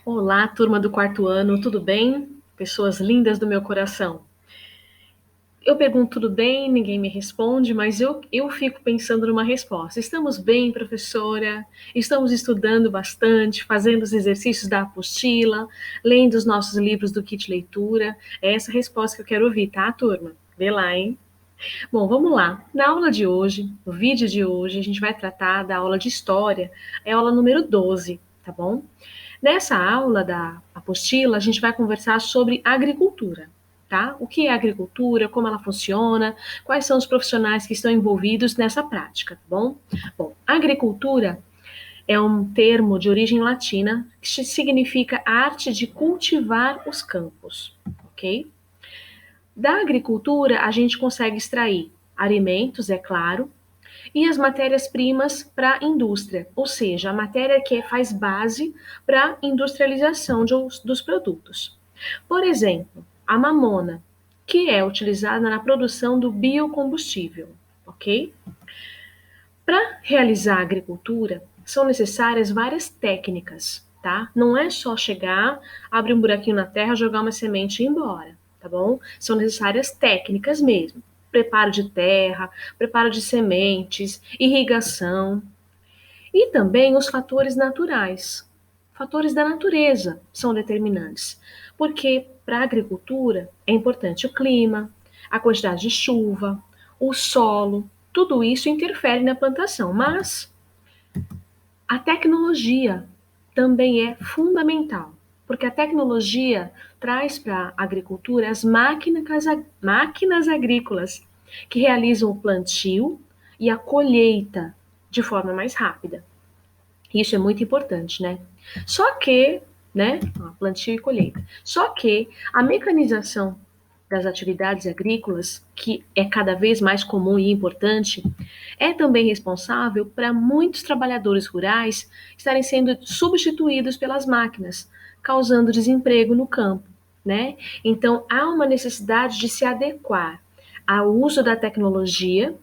Olá, turma do quarto ano, tudo bem? Pessoas lindas do meu coração. Eu pergunto tudo bem, ninguém me responde, mas eu fico pensando numa resposta. Estamos bem, professora? Estamos estudando bastante, fazendo os exercícios da apostila, lendo os nossos livros do kit leitura? É essa a resposta que eu quero ouvir, tá, turma? Vê lá, hein? Bom, vamos lá. Na aula de hoje, no vídeo de hoje, a gente vai tratar da aula de história, é a aula número 12, tá bom? Nessa aula da apostila, a gente vai conversar sobre agricultura, tá? O que é agricultura, como ela funciona, quais são os profissionais que estão envolvidos nessa prática, tá bom? Bom, agricultura é um termo de origem latina que significa a arte de cultivar os campos, ok? Da agricultura, a gente consegue extrair alimentos, é claro, e as matérias-primas para a indústria, ou seja, a matéria que faz base para a industrialização dos produtos. Por exemplo, a mamona, que é utilizada na produção do biocombustível, ok? Para realizar a agricultura, são necessárias várias técnicas, tá? Não é só chegar, abrir um buraquinho na terra, jogar uma semente e ir embora, tá bom? São necessárias técnicas mesmo. Preparo de terra, preparo de sementes, irrigação e também os fatores naturais. Fatores da natureza são determinantes, porque para a agricultura é importante o clima, a quantidade de chuva, o solo, tudo isso interfere na plantação, mas a tecnologia também é fundamental, porque a tecnologia traz para a agricultura as máquinas agrícolas que realizam o plantio e a colheita de forma mais rápida. Isso é muito importante, né? Só que, né, plantio e colheita. Só que a mecanização das atividades agrícolas, que é cada vez mais comum e importante, é também responsável para muitos trabalhadores rurais estarem sendo substituídos pelas máquinas, causando desemprego no campo, né? Então há uma necessidade de se adequar ao uso da tecnologia,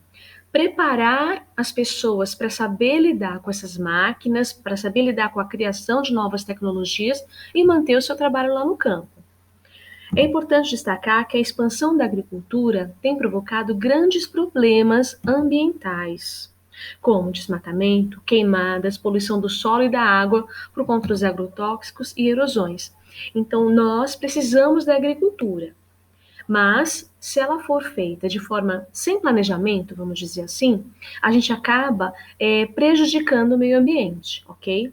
preparar as pessoas para saber lidar com essas máquinas, para saber lidar com a criação de novas tecnologias e manter o seu trabalho lá no campo. É importante destacar que a expansão da agricultura tem provocado grandes problemas ambientais, como desmatamento, queimadas, poluição do solo e da água por conta dos agrotóxicos e erosões. Então, nós precisamos da agricultura, mas se ela for feita de forma sem planejamento, vamos dizer assim, a gente acaba prejudicando o meio ambiente, ok?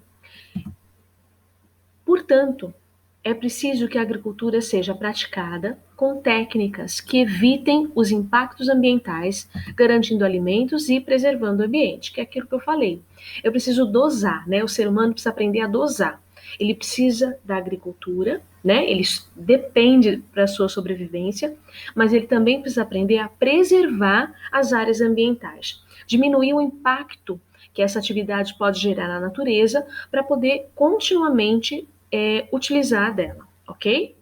Portanto, é preciso que a agricultura seja praticada com técnicas que evitem os impactos ambientais, garantindo alimentos e preservando o ambiente, que é aquilo que eu falei. Eu preciso dosar, né? O ser humano precisa aprender a dosar. Ele precisa da agricultura, né? Ele depende para a sua sobrevivência, mas ele também precisa aprender a preservar as áreas ambientais, diminuir o impacto que essa atividade pode gerar na natureza para poder continuamente utilizar dela, ok?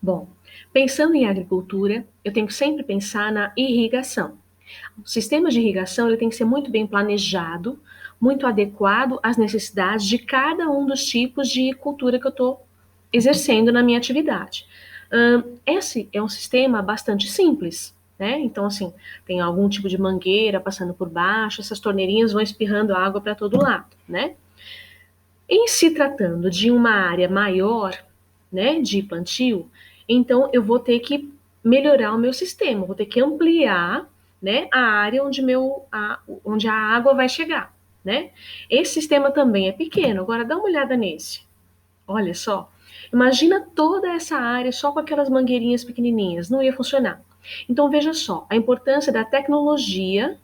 Bom, pensando em agricultura, eu tenho que sempre pensar na irrigação. O sistema de irrigação ele tem que ser muito bem planejado, muito adequado às necessidades de cada um dos tipos de cultura que eu estou exercendo na minha atividade. Esse é um sistema bastante simples, né? Então, assim, tem algum tipo de mangueira passando por baixo, essas torneirinhas vão espirrando água para todo lado, né? Em se tratando de uma área maior, né, de plantio, então eu vou ter que melhorar o meu sistema, vou ter que ampliar, né, a área onde a água vai chegar, né? Esse sistema também é pequeno. Agora dá uma olhada nesse. Olha só. Imagina toda essa área só com aquelas mangueirinhas pequenininhas, não ia funcionar. Então veja só a importância da tecnologia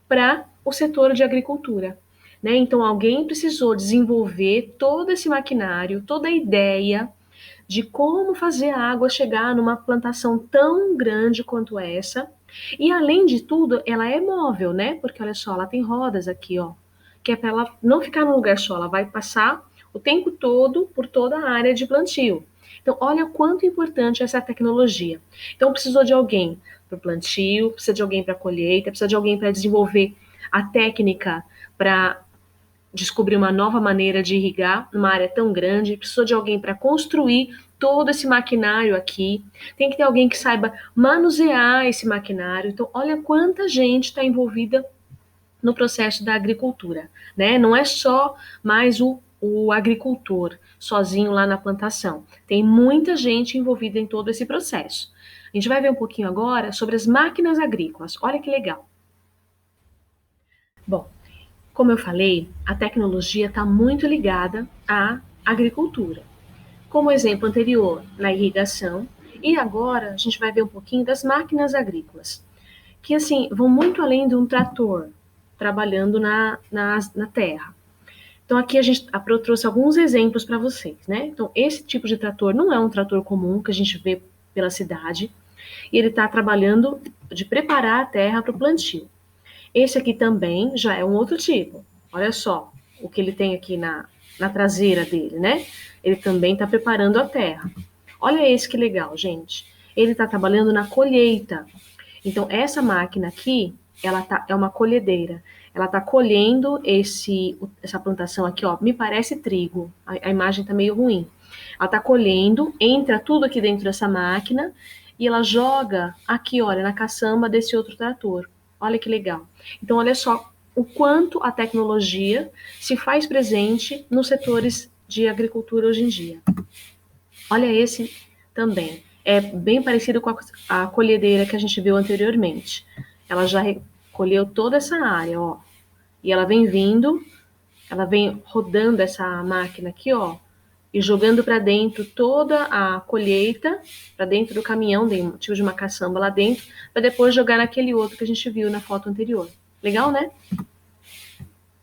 para o setor de agricultura. Né? Então, alguém precisou desenvolver todo esse maquinário, toda a ideia de como fazer a água chegar numa plantação tão grande quanto essa. E, além de tudo, ela é móvel, né? Porque, olha só, ela tem rodas aqui, ó, que é para ela não ficar num lugar só, ela vai passar o tempo todo por toda a área de plantio. Então, olha o quanto importante essa tecnologia. Então, precisou de alguém para o plantio, precisa de alguém para a colheita, precisa de alguém para desenvolver a técnica para descobrir uma nova maneira de irrigar numa área tão grande, precisou de alguém para construir todo esse maquinário aqui, tem que ter alguém que saiba manusear esse maquinário. Então, olha quanta gente está envolvida no processo da agricultura, né? Não é só mais o agricultor sozinho lá na plantação. Tem muita gente envolvida em todo esse processo. A gente vai ver um pouquinho agora sobre as máquinas agrícolas. Olha que legal. Bom, como eu falei, a tecnologia está muito ligada à agricultura. Como exemplo anterior, na irrigação, e agora a gente vai ver um pouquinho das máquinas agrícolas, que assim vão muito além de um trator trabalhando na terra. Então aqui a Pro trouxe alguns exemplos para vocês, né? Então esse tipo de trator não é um trator comum que a gente vê pela cidade, e ele está trabalhando de preparar a terra para o plantio. Esse aqui também já é um outro tipo. Olha só o que ele tem aqui na traseira dele, né? Ele também está preparando a terra. Olha esse que legal, gente. Ele está trabalhando na colheita. Então, essa máquina aqui, é uma colhedeira. Ela está colhendo essa plantação aqui, ó. Me parece trigo. A imagem está meio ruim. Ela está colhendo, entra tudo aqui dentro dessa máquina e ela joga aqui, olha, na caçamba desse outro trator. Olha que legal. Então, olha só o quanto a tecnologia se faz presente nos setores de agricultura hoje em dia. Olha esse também. É bem parecido com a colhedeira que a gente viu anteriormente. Ela já recolheu toda essa área, ó. E ela vem vindo, ela vem rodando essa máquina aqui, ó, e jogando para dentro toda a colheita, para dentro do caminhão, tipo de uma caçamba lá dentro, para depois jogar naquele outro que a gente viu na foto anterior. Legal, né?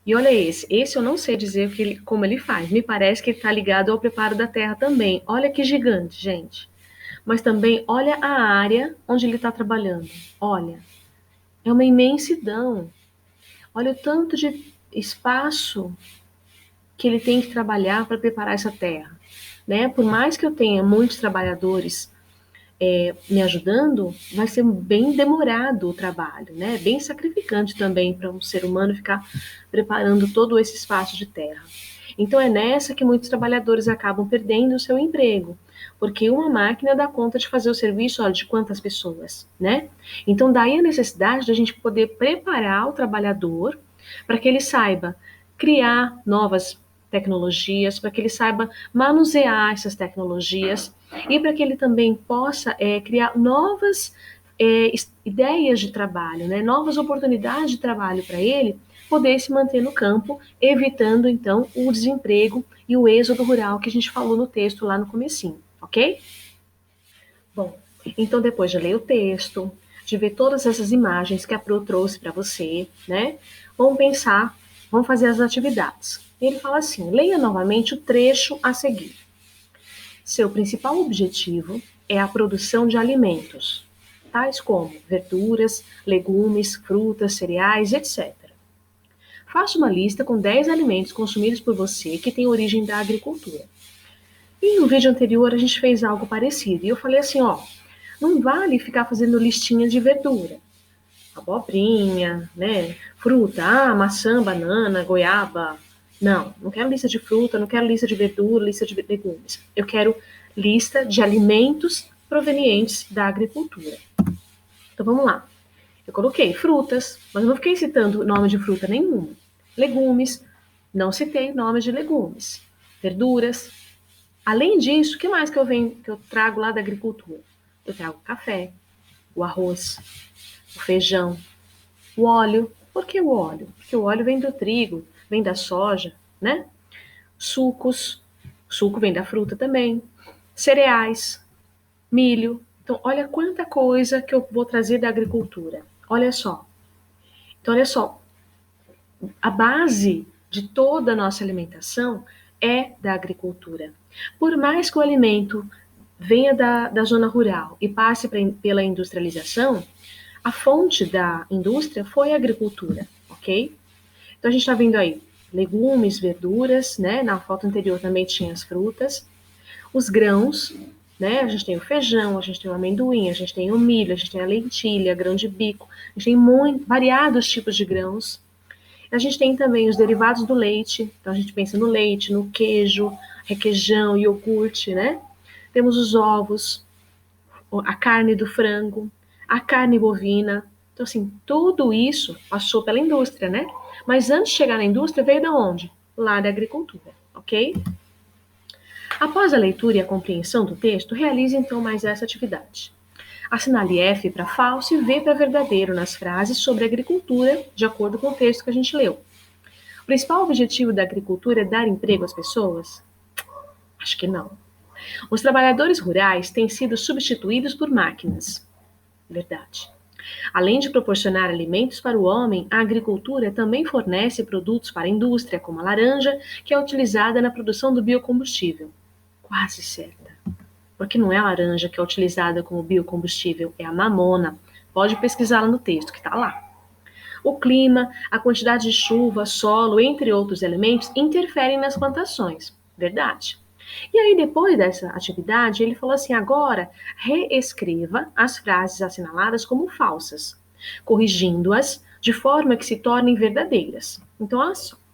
E olha esse eu não sei dizer como ele faz. Me parece que ele está ligado ao preparo da terra também. Olha que gigante, gente. Mas também olha a área onde ele está trabalhando. Olha, é uma imensidão. Olha o tanto de espaço que ele tem que trabalhar para preparar essa terra, né? Por mais que eu tenha muitos trabalhadores me ajudando, vai ser bem demorado o trabalho, né? Bem sacrificante também para um ser humano ficar preparando todo esse espaço de terra. Então é nessa que muitos trabalhadores acabam perdendo o seu emprego, porque uma máquina dá conta de fazer o serviço, olha, de quantas pessoas, né? Então daí a necessidade de a gente poder preparar o trabalhador para que ele saiba criar novas tecnologias, para que ele saiba manusear essas tecnologias e para que ele também possa criar novas ideias de trabalho, né? Novas oportunidades de trabalho para ele poder se manter no campo, evitando então o desemprego e o êxodo rural que a gente falou no texto lá no comecinho, ok? Bom, então depois de ler o texto, de ver todas essas imagens que a Pro trouxe para você, né? Vamos pensar, vamos fazer as atividades. Ele fala assim: leia novamente o trecho a seguir. Seu principal objetivo é a produção de alimentos, tais como verduras, legumes, frutas, cereais, etc. Faça uma lista com 10 alimentos consumidos por você que têm origem da agricultura. E no vídeo anterior a gente fez algo parecido. E eu falei assim, ó, não vale ficar fazendo listinha de verdura. Abobrinha, né? Fruta, maçã, banana, goiaba. Não, não quero lista de fruta, não quero lista de verdura, lista de legumes. Eu quero lista de alimentos provenientes da agricultura. Então vamos lá. Eu coloquei frutas, mas não fiquei citando nome de fruta nenhuma. Legumes, não citei nome de legumes. Verduras. Além disso, o que mais que eu trago lá da agricultura? Eu trago café, o arroz, o feijão, o óleo. Por que o óleo? Porque o óleo vem do trigo, vem da soja, né? Sucos, o suco vem da fruta também. Cereais, milho. Então, olha quanta coisa que eu vou trazer da agricultura. Olha só. Então, olha só. A base de toda a nossa alimentação é da agricultura. Por mais que o alimento venha da zona rural e passe pela industrialização, a fonte da indústria foi a agricultura, ok? Então a gente está vendo aí legumes, verduras, né? Na foto anterior também tinha as frutas, os grãos, né? A gente tem o feijão, a gente tem o amendoim, a gente tem o milho, a gente tem a lentilha, grão de bico, a gente tem variados tipos de grãos. A gente tem também os derivados do leite, então a gente pensa no leite, no queijo, requeijão, iogurte, né? Temos os ovos, a carne do frango, a carne bovina. Então, assim, tudo isso passou pela indústria, né? Mas antes de chegar na indústria, veio de onde? Lá da agricultura, ok? Após a leitura e a compreensão do texto, realize então mais essa atividade. Assinale F para falso e V para verdadeiro nas frases sobre agricultura, de acordo com o texto que a gente leu. O principal objetivo da agricultura é dar emprego às pessoas? Acho que não. Os trabalhadores rurais têm sido substituídos por máquinas. Verdade. Além de proporcionar alimentos para o homem, a agricultura também fornece produtos para a indústria, como a laranja, que é utilizada na produção do biocombustível. Quase certa. Porque não é a laranja que é utilizada como biocombustível, é a mamona. Pode pesquisá-la no texto, que está lá. O clima, a quantidade de chuva, solo, entre outros elementos, interferem nas plantações. Verdade. E aí, depois dessa atividade, ele falou assim: agora reescreva as frases assinaladas como falsas, corrigindo-as de forma que se tornem verdadeiras. Então,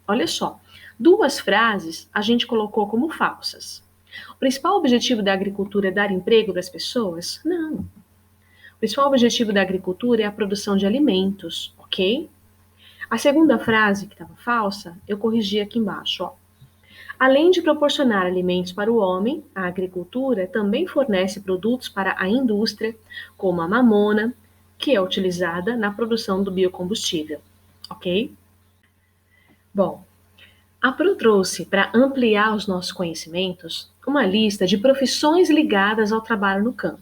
olha só, duas frases a gente colocou como falsas. O principal objetivo da agricultura é dar emprego para as pessoas? Não. O principal objetivo da agricultura é a produção de alimentos, ok? A segunda frase, que estava falsa, eu corrigi aqui embaixo, ó. Além de proporcionar alimentos para o homem, a agricultura também fornece produtos para a indústria, como a mamona, que é utilizada na produção do biocombustível, ok? Bom, a Pro trouxe, para ampliar os nossos conhecimentos, uma lista de profissões ligadas ao trabalho no campo.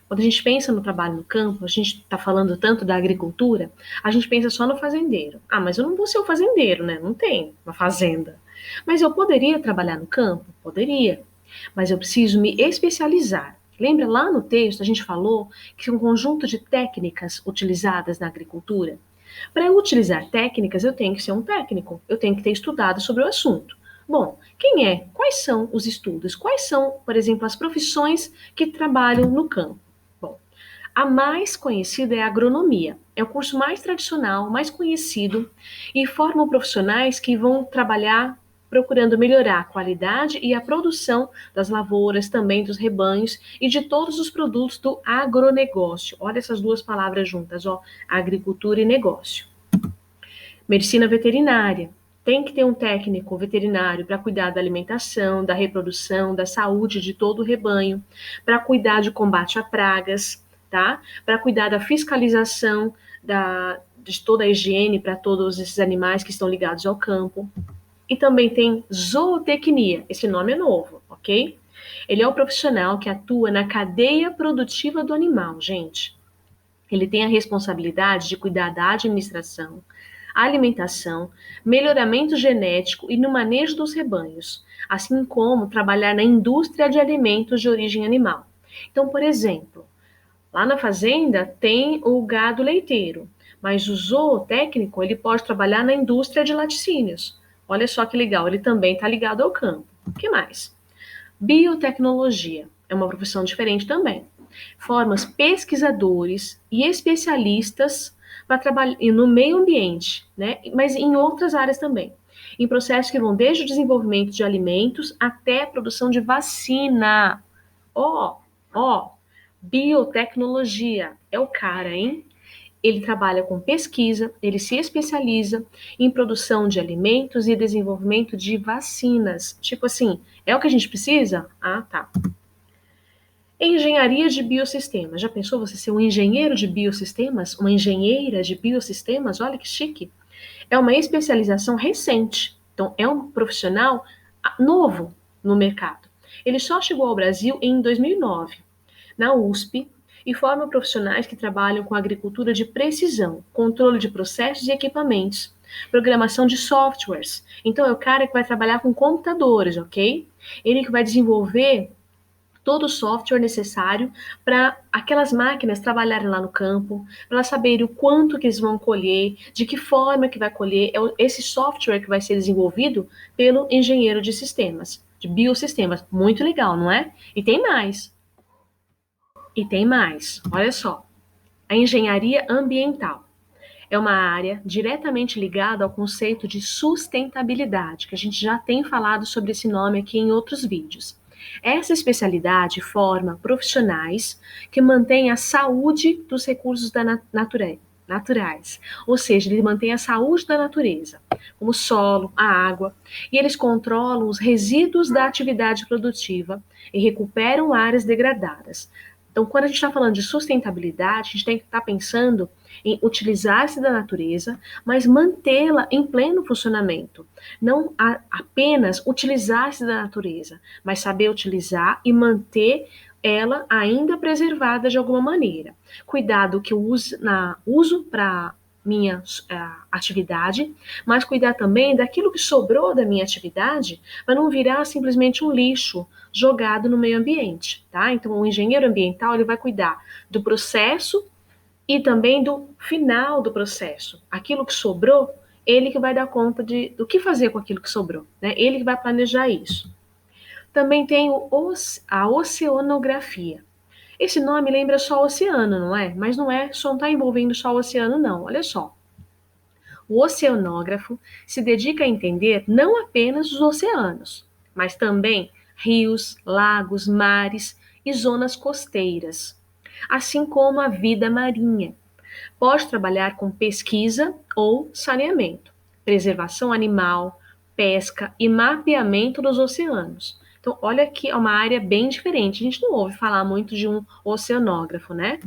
Quando a gente pensa no trabalho no campo, a gente está falando tanto da agricultura, a gente pensa só no fazendeiro. Ah, mas eu não vou ser o fazendeiro, né? Não tem uma fazenda. Mas eu poderia trabalhar no campo? Poderia. Mas eu preciso me especializar. Lembra lá no texto a gente falou que é um conjunto de técnicas utilizadas na agricultura? Para eu utilizar técnicas, eu tenho que ser um técnico. Eu tenho que ter estudado sobre o assunto. Bom, quem é? Quais são os estudos? Quais são, por exemplo, as profissões que trabalham no campo? A mais conhecida é a agronomia. É o curso mais tradicional, mais conhecido e formam profissionais que vão trabalhar procurando melhorar a qualidade e a produção das lavouras, também dos rebanhos e de todos os produtos do agronegócio. Olha essas duas palavras juntas, ó, agricultura e negócio. Medicina veterinária. Tem que ter um técnico veterinário para cuidar da alimentação, da reprodução, da saúde de todo o rebanho, para cuidar de combate a pragas, tá? Para cuidar da fiscalização de toda a higiene para todos esses animais que estão ligados ao campo. E também tem zootecnia, esse nome é novo, ok? Ele é o profissional que atua na cadeia produtiva do animal, gente. Ele tem a responsabilidade de cuidar da administração, alimentação, melhoramento genético e no manejo dos rebanhos, assim como trabalhar na indústria de alimentos de origem animal. Então, por exemplo, lá na fazenda tem o gado leiteiro, mas o zootécnico ele pode trabalhar na indústria de laticínios. Olha só que legal, ele também está ligado ao campo. O que mais? Biotecnologia é uma profissão diferente também. Forma pesquisadores e especialistas para trabalhar no meio ambiente, né? Mas em outras áreas também. Em processos que vão desde o desenvolvimento de alimentos até a produção de vacina. Ó, biotecnologia é o cara, hein? Ele trabalha com pesquisa, ele se especializa em produção de alimentos e desenvolvimento de vacinas. Tipo assim, é o que a gente precisa? Ah, tá. Engenharia de biosistemas. Já pensou você ser um engenheiro de biosistemas? Uma engenheira de biosistemas? Olha que chique. É uma especialização recente. Então, é um profissional novo no mercado. Ele só chegou ao Brasil em 2009, na USP, e forma profissionais que trabalham com agricultura de precisão, controle de processos e equipamentos, programação de softwares. Então, é o cara que vai trabalhar com computadores, ok? Ele que vai desenvolver todo o software necessário para aquelas máquinas trabalharem lá no campo, para elas saberem o quanto que eles vão colher, de que forma que vai colher. É esse software que vai ser desenvolvido pelo engenheiro de sistemas, de biosistemas. Muito legal, não é? E tem mais. Olha só. A engenharia ambiental. É uma área diretamente ligada ao conceito de sustentabilidade, que a gente já tem falado sobre esse nome aqui em outros vídeos. Essa especialidade forma profissionais que mantêm a saúde dos recursos da naturais, ou seja, ele mantém a saúde da natureza, como o solo, a água, e eles controlam os resíduos da atividade produtiva e recuperam áreas degradadas. Então, quando a gente está falando de sustentabilidade, a gente tem que estar pensando em utilizar-se da natureza, mas mantê-la em pleno funcionamento. Não apenas utilizar-se da natureza, mas saber utilizar e manter ela ainda preservada de alguma maneira. Cuidado que eu uso para minha atividade, mas cuidar também daquilo que sobrou da minha atividade para não virar simplesmente um lixo jogado no meio ambiente, tá? Então, o engenheiro ambiental ele vai cuidar do processo e também do final do processo. Aquilo que sobrou, ele que vai dar conta do que fazer com aquilo que sobrou, né? Ele que vai planejar isso. Também tem a oceanografia. Esse nome lembra só o oceano, não é? Mas não é, só não está envolvendo só o oceano, não. Olha só. O oceanógrafo se dedica a entender não apenas os oceanos, mas também rios, lagos, mares e zonas costeiras, assim como a vida marinha. Pode trabalhar com pesquisa ou saneamento, preservação animal, pesca e mapeamento dos oceanos. Então, olha que é uma área bem diferente. A gente não ouve falar muito de um oceanógrafo, né?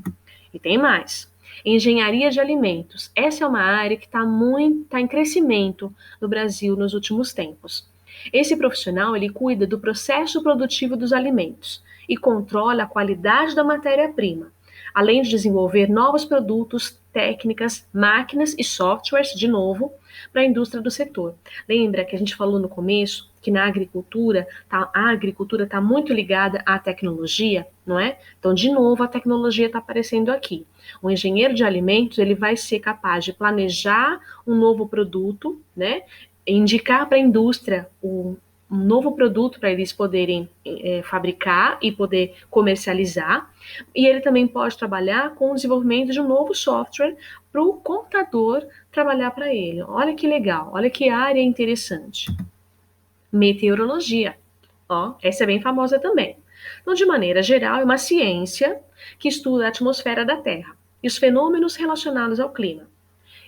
E tem mais. Engenharia de alimentos. Essa é uma área que tá em crescimento no Brasil nos últimos tempos. Esse profissional ele cuida do processo produtivo dos alimentos e controla a qualidade da matéria-prima, além de desenvolver novos produtos, técnicas, máquinas e softwares, de novo, para a indústria do setor. Lembra que a gente falou no começo que na agricultura, a agricultura está muito ligada à tecnologia, não é? Então, de novo, a tecnologia está aparecendo aqui. O engenheiro de alimentos, ele vai ser capaz de planejar um novo produto, né? Indicar para a indústria um novo produto para eles poderem fabricar e poder comercializar. E ele também pode trabalhar com o desenvolvimento de um novo software para o computador trabalhar para ele. Olha que legal, olha que área interessante. Meteorologia. Ó, essa é bem famosa também. Então, de maneira geral, é uma ciência que estuda a atmosfera da Terra e os fenômenos relacionados ao clima.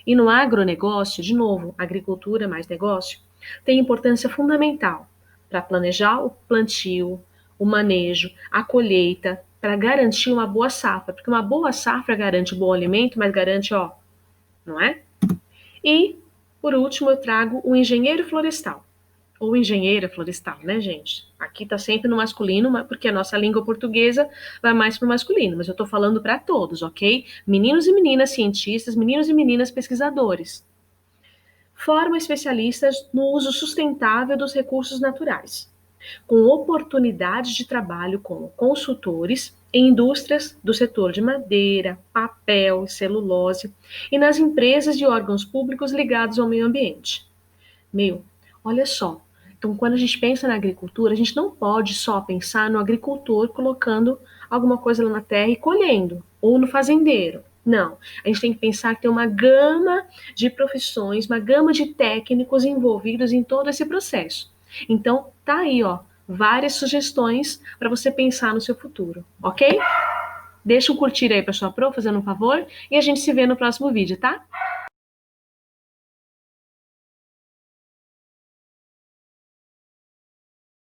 E no agronegócio, de novo, agricultura mais negócio, tem importância fundamental para planejar o plantio, o manejo, a colheita, para garantir uma boa safra, porque uma boa safra garante bom alimento, mas garante, ó, não é? E, por último, eu trago o engenheiro florestal, ou engenheira florestal, né, gente? Aqui tá sempre no masculino, porque a nossa língua portuguesa vai mais pro masculino, mas eu tô falando para todos, ok? Meninos e meninas cientistas, meninos e meninas pesquisadores. Forma especialistas no uso sustentável dos recursos naturais, com oportunidades de trabalho como consultores em indústrias do setor de madeira, papel, celulose e nas empresas e órgãos públicos ligados ao meio ambiente. Olha só. Então, quando a gente pensa na agricultura, a gente não pode só pensar no agricultor colocando alguma coisa lá na terra e colhendo, ou no fazendeiro. Não, a gente tem que pensar que tem uma gama de profissões, uma gama de técnicos envolvidos em todo esse processo. Então, tá aí, ó, várias sugestões para você pensar no seu futuro, ok? Deixa um curtir aí para sua prof, fazendo um favor, e a gente se vê no próximo vídeo, tá?